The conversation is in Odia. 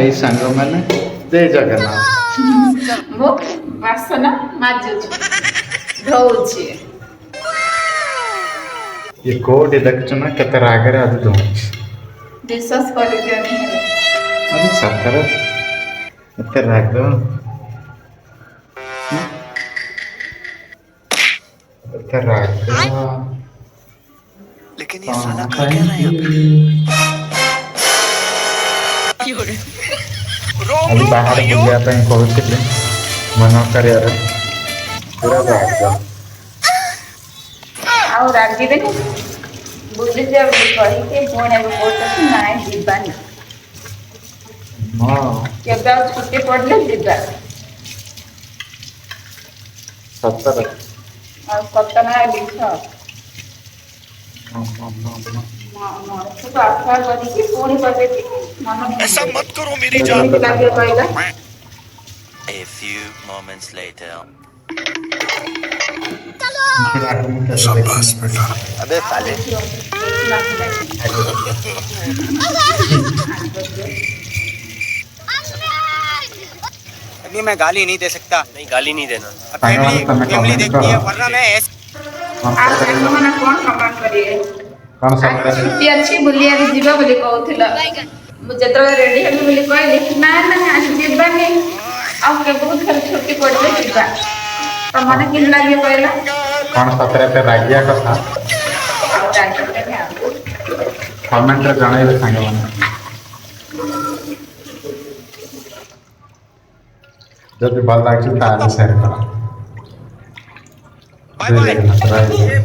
एई सांग मैंने जय जगन्नाथ। मो बासन माजुछु धोउछि ये कोड देखछु ना केते रागरे आज दो। विश्वास कर दियनि अरे सतरे एते राग एते राग लेकिन ये साला कर क्या रहा है यहाँ पे? रोम अभी रोम बाहर भाइयों। बुलिया ପାଇଁ କହୁଥିଲି ମନ କରିବାର ପୁରା ରାଗ ଆଉ ରାଗିବେନି ବୁଝି ଯିବା ବୋଲି କହିକି ପୁଣି ଏବେ କହୁଛନ୍ତି ନାଇଁ ଯିବାନି ହଁ କେବେ ଆଉ ଛୁଟି ପଡ଼ିଲେ ଯିବା ସତରେ ଆଉ ସତ ନା ମିଛ ହଁ ମଣିଷକୁ ଆଶା କରିକି ପୁଣି କହିବେ କି ମନ ऐसा मत करो मेरी जान। କେମିତି ଲାଗିବ କହିଲା A few moments later. शाबाश बेटा अबे साले। अभी मैं गाली नहीं दे सकता। नहीं गाली नहीं देना। फैमिली फैमिली देखती है वरना मैं ऐसे ଆଉ ସାଙ୍ଗମାନେ କ'ଣ କମେଣ୍ଟ କରିବେ କଣ ଆଜି ଛୁଟି ଅଛି ବୁଲିବାକୁ ଯିବା ବୋଲି କହୁଥିଲ ମୁଁ ଯେତେବେଳେ ରେଡି ହେବି ବୋଲି କହିଲି ନା ନା ଆଜି ଯିବାନି ଆଉ କେବେକୁ ଥରେ ଛୁଟି ପଡ଼ିଲେ ଯିବା ତ ମନେ କେମିତି ଲାଗିବ କହିଲା କଣ ସତରେ ଏତେ ରାଗିଆ କଥା ଆଉ ରାଗିବେନି ଆଉ କମେଣ୍ଟରେ ଜଣାଇବେ ସାଙ୍ଗମାନେ ଯଦି ଭଲ ଲାଗୁଛି ତାହେଲେ ସେୟାର କର बाय बाय। ଜୟ ଜଗନ୍ନାଥ।